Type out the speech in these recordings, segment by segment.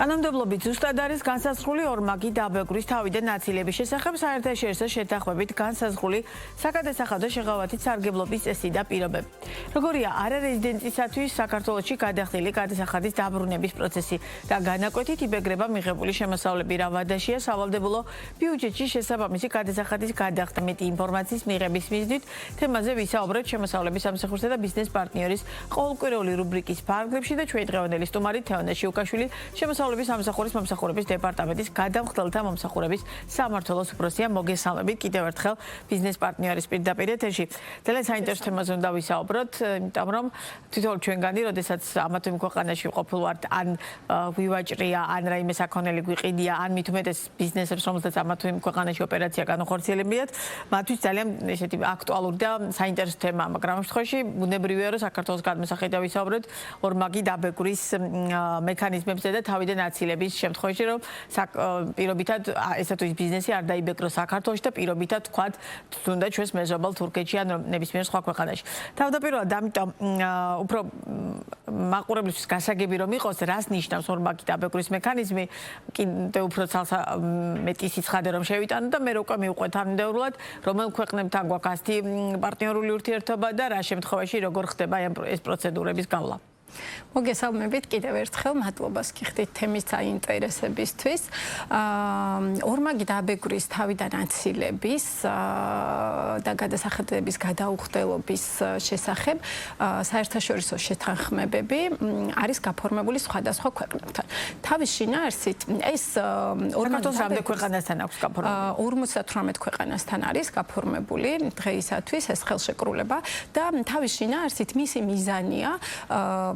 კანონმდებლობით ზუსტად არის განსაზღვრული ორმაგი დაბეგვრის თავიდან ნაწილების შესახებ საერთაშორისო შეთანხმებით განსაზღვრული საკადასახადო შეღავათით სარგებლობის წესი და პირობები. როგორია არარეზიდენტისათვის საქართველოში გადახდილი გადასახადის დაბრუნების პროცესი და განაკვეთით იბეგრება მიღებული შემოსავლები რა ვადაშია სავალდებულო ბიუჯეტში შესაბამისი გადასახადის გადახდა მეტი ინფორმაციის მიღების მიზნით თემაზე ვისაუბრეთ შემოსავლების სამსახურსა და ბიზნეს პარტნიორის ყოველკვირეული რუბრიკის ფარგლებში და ჩვენი დღევანდელი სტუმარი თეონე შიუკაშვილი შემოსავლების სამსახურის მომსახურების დეპარტამენტის გადამხდელთა მომსახურების სამმართველოს უფროსია. მოგესალმებით კიდევ ერთხელ ბიზნეს პარტნიორის პირდაპირ ეთერში. ძალიან საინტერესო თემაზე უნდა ვისაუბროთ, იმიტომ რომ თვითონ ჩვენგანი, როდესაც ამა თუ იმ ქვეყანაში ყოფილ ვართ, ან ვივაჭრია, ან რაიმე საქონელი გვიყიდია, ან მით უმეტეს ბიზნესებს, რომელსაც ამა თუ იმ ქვეყანაში ოპერაცია განუხორციელებიათ, მათთვის ძალიან ესეთი აქტუალური და საინტერესო თემაა, მაგრამ ამ შემთხვევაში ბუნებრივია, რომ საქართველოს გადმოსახედა ვისაუბროთ ორმაგი დაბეგვრის მექანიზმებზე და თავიდან აცილების შემთხვევაში, რომ პირობითად ესა თუ ის ბიზნესი არ დაიბეკროს საქართველოში და პირობითად თქვათ თუნდაც ჩვენს მეზობელ თურქეთში ან ნებისმიერ სხვა ქვეყანაში. თავდაპირველად ამიტომ უფრო მაყურებლისთვის გასაგები რომ იყოს, რას ნიშნავს ორმაგი დაბეგვრის მექანიზმი, კიდევ უფრო ცალსა მეტი სიცხადე რომ შევიტანოთ და მე უკვე მივყვეთ თანმიმდევრულად, რომელ ქვეყნებთან გვაქვს ასეთი პარტნიორული ურთიერთობა და რა შემთხვევაში როგორ ხდება ეს პროცედურების გავლა. მოგესალმებით კიდევ ერთხელ, მადლობას გიხდით თემის საინტერესებისთვის. ორმაგი დაბეგვრის თავიდან აცილების და გადასახადების გადაუხდელობის შესახებ საერთაშორისო შეთანხმებები არის გაფორმებული სხვადასხვა ქვეყნებთან. თავის შინაარსით ეს ორმაგი ქვეყანასთან აქვს გაფორმებული. 58 ქვეყანასთან არის გაფორმებული დღეისათვის ეს ხელშეკრულება და თავის შინაარსით მისი მიზანია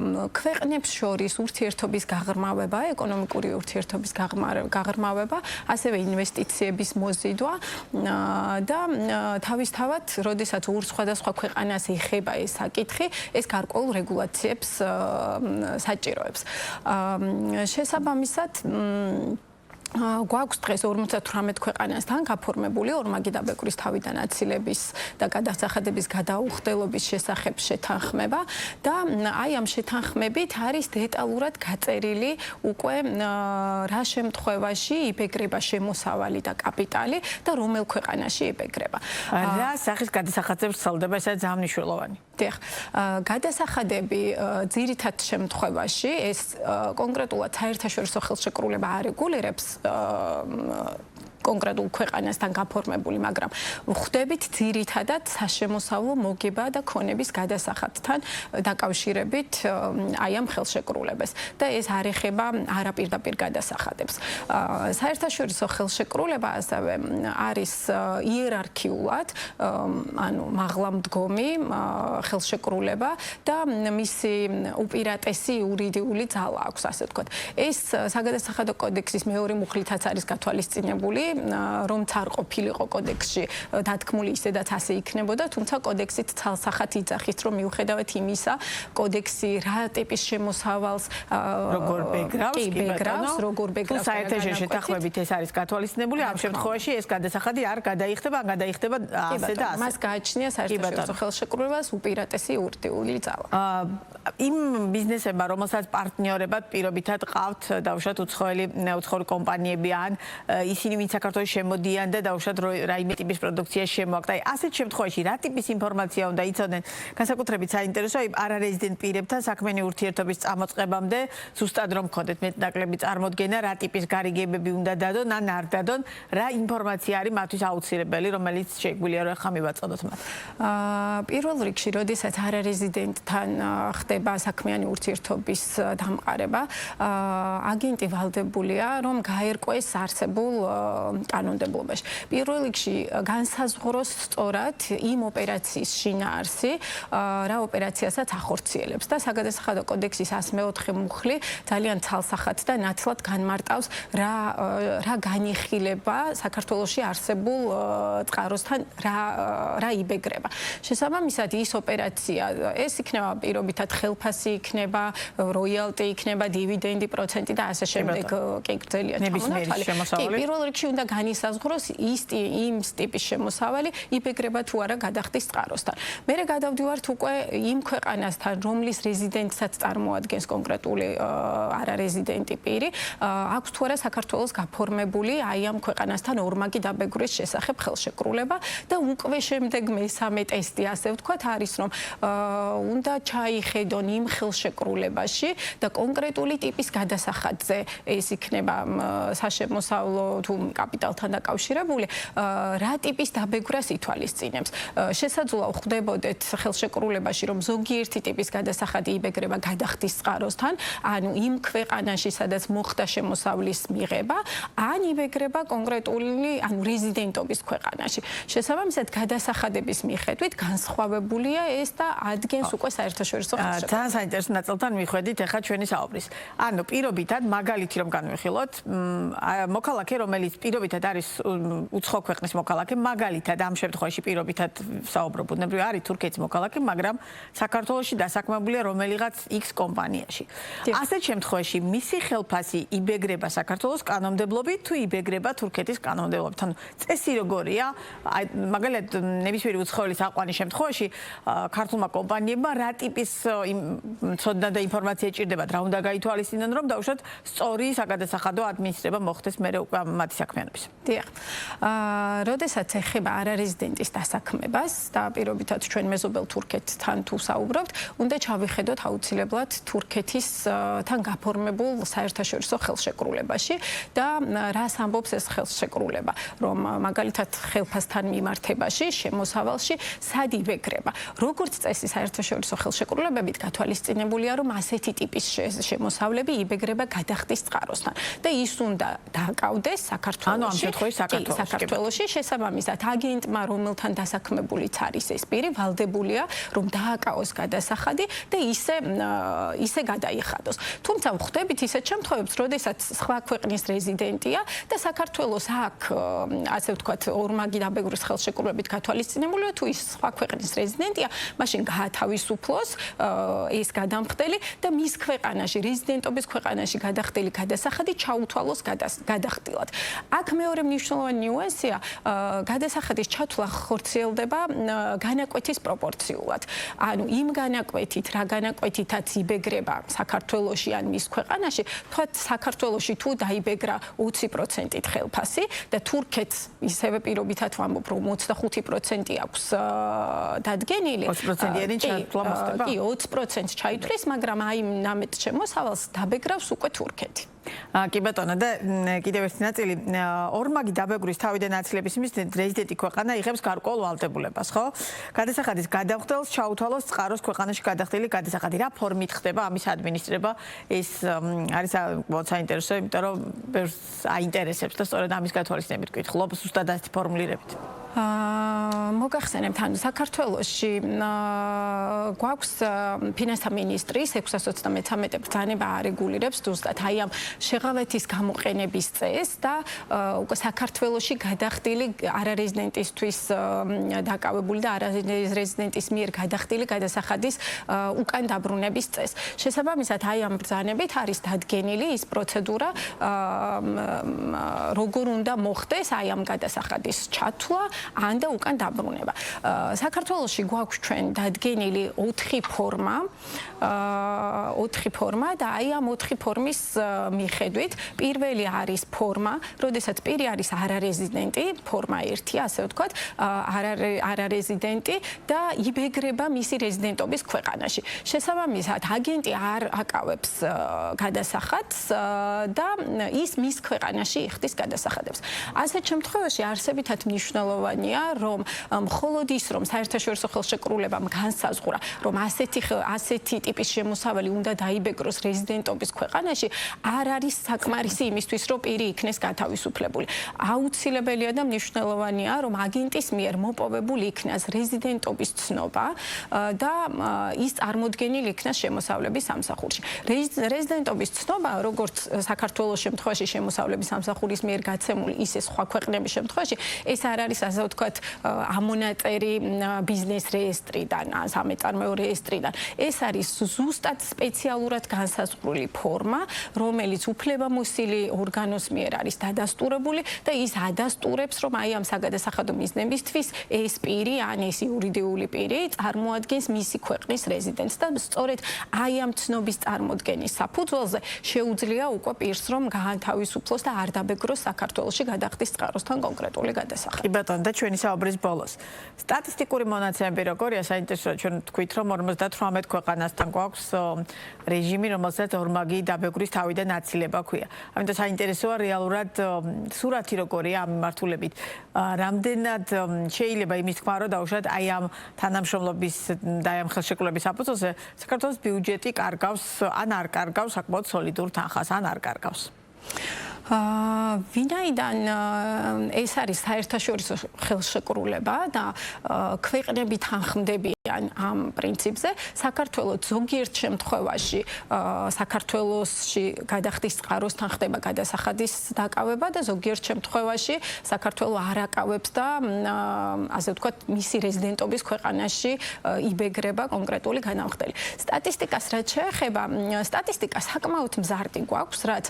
ქვეყნებს შორის ურთიერთობის გაღრმავება, ეკონომიკური ურთიერთობის გაღრმავება, ასევე ინვესტიციების მოზიდვა და თავისთავად, როდესაც ორ სხვადასხვა ქვეყანას ეხება ეს საკითხი, ეს გარკვეულ რეგულაციებს საჭიროებს. შესაბამისად გვაქვს დღეს 58 ქვეყანასთან გაფორმებული ორმაგი დაბეგვრის თავიდან აცილების და გადასახადების გადაუხდელობის შესახებ შეთანხმება და აი ამ შეთანხმებით არის დეტალურად გაწერილი უკვე რა შემთხვევაში იბეგრება შემოსავალი და კაპიტალი და რომელ ქვეყანაში იბეგრება. რა სახის გადასახადებს ვრცელდება, ესაა ძალიან მნიშვნელოვანი. დიახ, გადასახადები ძირითად შემთხვევაში ეს კონკრეტულად საერთაშორისო ხელშეკრულება არეგულირებს კონკრეტულ ქვეყანასთან გაფორმებული, მაგრამ ვხვდებით ძირითადად საშემოსავლო მოგება და ქონების გადასახადთან დაკავშირებით აი ამ ხელშეკრულებას და ეს არ ეხება არაპირდაპირ გადასახადებს. საერთაშორისო ხელშეკრულება ასევე არის იერარქიულად, ანუ მაღლამდგომი ხელშეკრულება და მისი უპირატესი იურიდიული ძალა აქვს, ასე ვთქვათ. ეს საგადასახადო კოდექსის მეორე მუხლითაც არის გათვალისწინებული, რომც არ ყოფილიყო კოდექსში დათქმული ისედაც ასე იქნებოდა, თუმცა კოდექსით ცალსახად იძახით, რომ მიუხედავად იმისა, კოდექსი რა ტიპის შემოსავალს როგორ ბეგრავს საერთაშორისო შეთანხმებით ეს არის გათვალისწინებული, ამ შემთხვევაში ეს გადასახადი არ გადაიხდება, ან გადაიხდება ასე და ასე. მას გააჩნია საერთაშორისო ხელშეკრულებას უპირატესი იურიდიული ძალა. იმ ბიზნესებმა, რომელსაც პარტნიორებად პირობითად ყავთ დაუშვათ უცხოელი კომპანიები ან ისინი ვინც საქართველოში შემოდიან და დაუშვათ რაიმე ტიპის პროდუქცია შემოაქვთ. აი ასეთ შემთხვევაში რა ტიპის ინფორმაცია უნდა იცოდნენ? განსაკუთრებით საინტერესოა იმ არარეზიდენტ პირებთან საქმიანი ურთიერთობის წამოწყებამდე ზუსტად რომ გქონდეთ მეტნაკლები წარმოდგენა, რა ტიპის გარიგებები უნდა დადონ ან არ დადონ, რა ინფორმაცია არის მათთვის აუცილებელი, რომელიც შეგვიძლია რომ ახლა მივაწოდოთ მათ. პირველ რიგში, როდესაც არარეზიდენტთან ხდება საქმიანი ურთიერთობის დამყარება, აგენტი ვალდებულია, რომ გაერკვეს არსებულ კანონმდებლობაში. პირველ რიგში განსაზღვროს სწორად იმ ოპერაციის შინაარსი, რა ოპერაციასაც ახორციელებს და საგადასახადო კოდექსის 104 მუხლი ძალიან ცალსახად და ნათლად განმარტავს რა განიხილება საქართველოში არსებულ წყაროსთან რა იბეგრება. შესაბამისად ის ოპერაცია, ეს იქნება პირობითად ხელფასი იქნება, როიალტი იქნება, დივიდენდი, პროცენტი და ასე შემდეგ კი გრძელია. ნებისმიერი შემოსავალი. პირველ რიგში უნდა განისაზღვროს იმ ტიპის შემოსავალი იბეგრება თუ არა გადახდის წყაროსთან. მე გადავდივართ უკვე იმ ქვეყანასთან, რომლის რეზიდენტსაც წარმოადგენს კონკრეტული არარეზიდენტი პირი, აქვს თუ არა საქართველოს გაფორმებული აი ამ ქვეყანასთან ორმაგი დაბეგვრის შესახებ ხელშეკრულება და უკვე შემდეგ მესამე ტესტი, ასე ვთქვათ, არის რომ უნდა ჩაიხედონ იმ ხელშეკრულებაში და კონკრეტული ტიპის გადასახადზე ეს იქნება საშემოსავლო თუ კაპიტალთან დაკავშირებული, რა ტიპის დაბეგვრას ითვალისწინებს. შესაძლოა ხვდებოდეთ ხელშეკრულებაში, რომ ზოგიერთი ტიპის გადასახადი იბეგრება გადახდის წყაროსთან, ანუ იმ ქვეყანაში, სადაც მოხდა შემოსავლის მიღება, ან იბეგრება კონკრეტული, ანუ რეზიდენტობის ქვეყანაში. შესაბამისად, გადასახადების მიხედვით განსხვავებულია ეს და ადგენს უკვე საერთაშორისო ხელშეკრულებას. ძალიან საინტერესო ნაწილთან მიხვედით ახლა ჩვენი საუბრის. ანუ პირობითად მაგალითი რომ განვიხილოთ, მოქალაქე, რომელიც პირობითად არის უცხო ქვეყნის მოქალაქე, მაგალითად ამ შემთხვევაში პირობითად საუბრობ, ბუნებრივი არის თურქეთის მოქალაქე, მაგრამ საქართველოში დასაქმებულია რომელიღაც X კომპანიაში. ასეთ შემთხვევაში მისი ხელფასი იბეგრება საქართველოს კანონმდებლობით თუ იბეგრება თურქეთის კანონმდებლობით. ანუ წესი როგორია? მაგალითად ნებისმიერი უცხოელის აყვანის შემთხვევაში ქართულმა კომპანიებმა რა ტიპის ცოდნა და ინფორმაცია ჭირდებათ, რა უნდა გაითვალისწინონ, რომ დაუშვათ სწორი საგადასახადო ადმინისტრება მოხდეს მერე უკვე მათი საქმიანობის. დიახ. როდესაც ეხება არარეზიდენტის დასაქმებას და პირობითად ჩვენ მეზობელ თურქეთთან თუ საუბრობთ, უნდა ჩავიხედოთ აუცილებლად თურქეთისთან გაფორმებულ საერთაშორისო ხელშეკრულებაში და რას ამბობს ეს ხელშეკრულება, რომ მაგალითად ხელფასთან მიმართებაში, შემოსავალში სად იბეგრება. როგორც წესი საერთაშორისო ხელშეკრულებებით გათვალისწინებულია, რომ ასეთი ტიპის შემოსავლები იბეგრება გადახდის წყაროსთან და ის უნდა დააკავდეს საქართველოში, შესაბამისად აგენტმა, რომელთან დასაქმებულიც არის ეს პირი, ვალდებულია, რომ დააკავოს გადასახადი და ისე გადაიხადოს. თუმცა ვხვდებით ისეთ შემთხვევებს, როდესაც სხვა ქვეყნის რეზიდენტია და საქართველოს აქ, ასე ვთქვათ, ორმაგი დაბეგვრის ხელშეკრულებით გათვალისწინებულია, თუ ის სხვა ქვეყნის რეზიდენტია, მაშინ გაათავისუფლოს ეს გადამხდელი და მის ქვეყანაში, რეზიდენტობის ქვეყანაში გადახდელი გადასახადი ჩაუთვალოს გადახდილად. აქ მეორე მნიშვნელოვანი ნიუანსია, გადასახადის ჩათვლა ხორციელდება განაკვეთის პროპორციულად. ანუ იმ განაკვეთით, რა განაკვეთითაც იბეგრება საქართველოში ან მის ქვეყანაში, თქვათ საქართველოში თუ დაიბეგრა 20%-ით ხელფასი და თურქეთს ისევე პირობითად ვამბობ, რომ 25% აქვს დადგენილი. 20%-იანი ჩათვლა მოხდება? კი, 20%-ს ჩაითვლის, მაგრამ აი ნამეთ შემოსავალს დაბეგრავს უკვე თურქეთი. კი ბატონო და კიდევ ერთი ნაწილი ორმაგი დაბეგვრის თავიდან აცილების იმის რეზიდენტი ქვეყანა იღებს გარკვეულ ვალდებულებას, ხო? გადასახადის გადამხდელს ჩაუთვალოს წყაროს ქვეყანაში გადახდილი გადასახადი. რა ფორმით ხდება ამის ადმინისტრება? ეს არის საინტერესო, იმიტომ რომ ბევრს აინტერესებს და სწორედ ამის გათვალისწინებით გკითხულობ ზუსტად ასეთი ფორმულირებით. მოგახსენებთ, ანუ საქართველოში გვაქვს ფინანსთა მინისტრის 633 ბრძანება არეგულირებს ზუსტად აი ამ შეღავეთის გამოყენების წესს და უკვე საქართველოში გადახდილი არარეზიდენტისთვის დაკავებული და არარეზიდენტის მიერ გადახდილი გადასახადის უკან დაბრუნების წესს. შესაბამისად, აი ამ ბრძანებით არის დადგენილი ის პროცედურა, როგორ უნდა მოხდეს აი ამ გადასახადის ჩათვლა ან და უკან დაბრუნება. საქართველოში გვაქვს ჩვენ დადგენილი 4 ფორმა და აი ამ 4 ფორმის მიხედვით პირველი არის ფორმა, როდესაც პირი არის არარეზიდენტი, ფორმა 1, ასე ვთქვათ, არარეზიდენტი და იბეგრება მისი რეზიდენტობის ქვეყანაში. შესაბამისად, აგენტი არ აკავებს გადასახადს და ის მის ქვეყანაში იხდის გადასახადებს. ასეთ შემთხვევაში არსებითად მნიშვნელოვანია, რომ მხოლოდ ის, რომ საერთაშორისო ხელშეკრულებამ განსაზღვრა, რომ ასეთი ტიპის შემოსავალი უნდა დაიბეგროს რეზიდენტობის ქვეყანაში, არ არის საკმარისი იმისთვის, რომ პირი იქნეს გათავისუფლებული. აუცილებელია და მნიშვნელოვანია, რომ აგენტის მიერ მოპოვებული იქნას რეზიდენტობის ცნობა და ის წარმოდგენილი იქნას შემოსავლების სამსახურში. რეზიდენტობის ცნობა, როგორც საქართველოს შემთხვევაში შემოსავლების სამსახურის მიერ გაცემული, ისე სხვა ქვეყნების შემთხვევაში, ეს არ არის ასე ვთქვათ, ამონაწერი ბიზნეს რეესტრიდან, სამეწარმეო რეესტრიდან. ეს არის ზუსტად სპეციალურად განსაზღვრული ფორმა, რომელიც უფლებამოსილი ორგანოს მიერ არის დადასტურებული და ის ადასტურებს, რომ აი ამ საგადასახადო მიზნებისთვის ეს პირი, ან ეს იურიდიული პირი წარმოადგენს მისი ქვეყნის რეზიდენტს და სწორედ აი ამ ცნობის წარმოდგენის საფუძველზე შეუძლია უკვე პირს რომ გაანთავისუფლოს და არ დაბეგროს საქართველოში გადახდის წყაროსთან კონკრეტული გადასახადი. კი ბატონო, და ჩვენი საუბრის ბოლოს. სტატისტიკური მონაცემები როგორია? საინტერესოა, ჩვენ თქვით, რომ 58 ქვეყანასთან გვაქვს რეჟიმი, რომელსაც ორმაგი დაბეგვრის თავიდან აცილება ქვია. ამიტომ საინტერესოა რეალურად სურათი როგორია ამ მიმართულებით. რამდენად შეიძლება იმის თქმა, რომ დაუშვათ აი ამ თანამშრომლობის და ამ ხელშეკრულების საფუძველზე საქართველოს ბიუჯეტი კარგავს ან არ კარგავს საკმაოდ სოლიდურ თანხას ან არ კარგავს. ვინაიდან ეს არის საერთაშორისო ხელშეკრულება და ქვეყნები თანხმდებიან ამ პრინციპზე, საქართველოს ზოგიერთ შემთხვევაში საქართველოსში გადახდის წყაროსთან ხდება გადასახადის დაკავება და ზოგიერთ შემთხვევაში საქართველო არ აკავებს და ასე ვთქვათ, მისი რეზიდენტობის ქვეყანაში იბეგრება კონკრეტული განამხდელი. სტატისტიკას რაც შეეხება, სტატისტიკა საკმაოდ მზარდი გვაქვს, რაც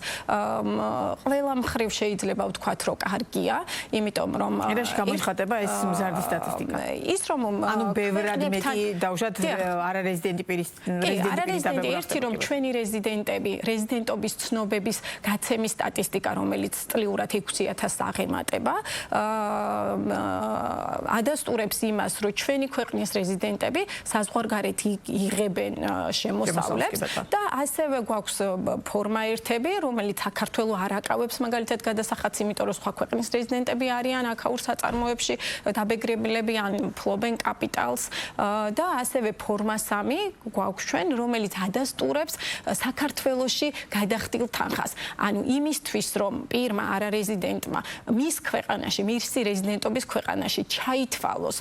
ყველა მხრივ შეიძლება ვთქვათ, რომ კარგია, იმიტომ რომ ერაში გამოიხატება ეს მზარდი სტატისტიკა. ის რომ ანუ ბევრად მეტი დაუშვათ არარეზიდენტი პირის არარეზიდენტი ერთი რომ ჩვენი რეზიდენტები, რეზიდენტობის ცნობების გაცემის სტატისტიკა, რომელიც წლიურად 6000-ს აღემატება, ადასტურებს იმას, რომ ჩვენი ქვეყნის რეზიდენტები საზღვარგარეთ იღებენ შემოსავლებს და ასევე გვაქვს ფორმა ერთები, რომელიც საქართველოს არ აკავებს მაგალითად გადასახადს, იმიტომ რომ სხვა ქვეყნის რეზიდენტები არიან აქაურ საწარმოებში დაბეგრებულები ან ფლობენ კაპიტალს და ასევე ფორმა 3 გვაქვს ჩვენ, რომელიც ადასტურებს საქართველოში გადახდილ თანხას. ანუ იმისთვის, რომ პირმა არარეზიდენტმა მის ქვეყანაში, მისი რეზიდენტობის ქვეყანაში ჩაითვალოს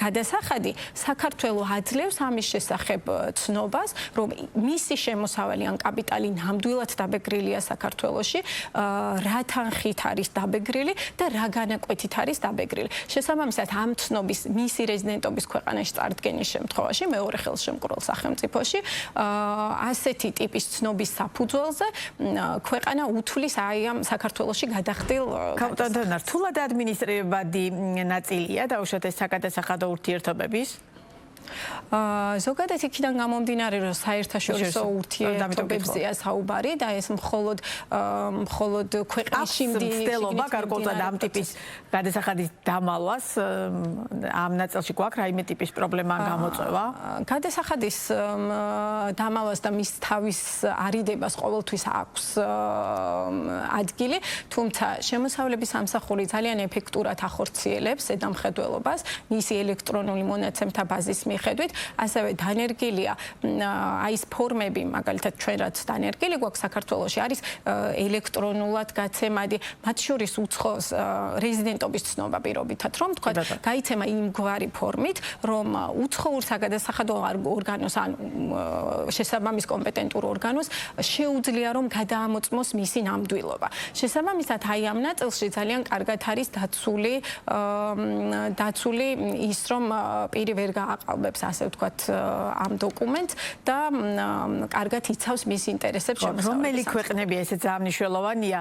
გადასახადი, საქართველოს აძლევს ამის შესახებ ცნობას, რომ მისი შემოსავალი ან კაპიტალი ნამდვილად დაბეგრილია საქართველოში, რა თანხით არის დაბეგრილი და რა განაკვეთით არის დაბეგრილი. შესაბამისად, ამ ცნობის მისი რეზიდენტობის ქვეყანაში წარდგენის შემთხვევაში, მეორე ხელშემკრულ სახელმწიფოში, ასეთი ტიპის ცნობის საფუძველზე ქვეყანა უთვლის აი ამ საქართველოში გადახდილ კაპიტალთან რთულად ადმინისტრირებადი ნაწილია დაუშვათ ეს საკადასახადო ურთიერთობების. ზოგადად იქიდან გამომდინარე, რომ საერთაშორისო ურთიერთობებზეა საუბარი და ეს მხოლოდ ქვეყნის მცდელობა გარკვეულად ამ ტიპის გადასახადის დამალვას ამ ნაწილში გვაქვს რაიმე ტიპის პრობლემა გამოწვევა. გადასახადის დამალვას და მის თავის არიდებას ყოველთვის აქვს ადგილი, თუმცა შემოსავლების სამსახური ძალიან ეფექტურად ახორციელებს ზედამხედველობას მისი ელექტრონული მონაცემთა ბაზის მიხედვით, ასევე დანერგილია აი ეს ფორმები, მაგალითად ჩვენ რაც დანერგილი გვაქვს საქართველოში არის ელექტრონულად გაცემადი, მათ შორის უცხოს რეზიდენტობის ცნობა პირობითად, რომ თქვა გაიცემა იმგვარი ფორმით, რომ უცხოურ საგადასახადო ორგანოს ან შესაბამის კომპეტენტურ ორგანოს შეუძლია რომ გადაამოწმოს მისი ნამდვილობა. შესაბამისად, აი ამ ნაწილში ძალიან კარგად არის დაცული ის, რომ პირი ვერ გააყალბებს, ასე ვთქვათ, ამ დოკუმენტს და კარგად იცავს მის ინტერესებს შემოსავლების. რომელი ქვეყნები ესე ძალიან მნიშვნელოვანია,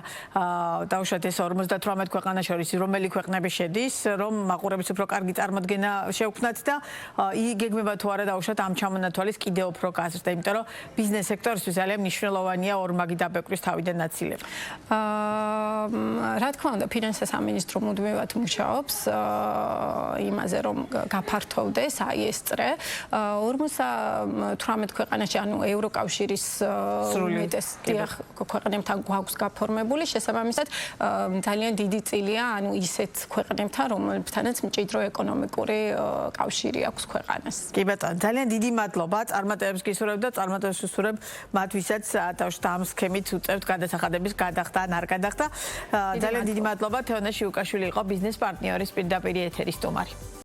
დაუშვათ ეს 58 ქვეყანა შორის რომელი ქვეყნები შედის, რომ მაყურებლის უფრო კარგი წარმოდგენა შეუქმნათ და იგეგმება თუ არა დაუშვათ ამ ჩამონათვალის კიდევ უფრო გაზრდა, იმიტომ რომ ბიზნეს სექტორისთვის ძალიან მნიშვნელოვანია ორმაგი დაბეგვრის თავიდან აცილება. რა თქმა უნდა, ფინანსთა სამინისტრო მუდმივად მუშაობს იმაზე, რომ გაფართოვდეს აი ეს წრე 58 ქვეყანაში, ანუ ევროკავშირის უმეტეს ქვეყნებთან გვაქვს გაფორმებული, შესაბამისად ძალიან დიდი წილია, ანუ ისეთ ქვეყნებთან, რომლებთანაც მჭიდრო ეკონომიკური კავშირი აქვს ქვეყანას. კი ბატონო, ძალიან დიდი მადლობა. წარმატებებს გისურვებ და წარმატებებს ვისურვებ მათ, ვისაც თავშთა ამ სქემით უწევთ გადასახადების გადახდა ან არ გადახდა. ძალიან დიდი მადლობა. თეონა შიუკაშვილი იყო ბიზნეს პარტნიორის პირდაპირ ეთერის სტუმარი.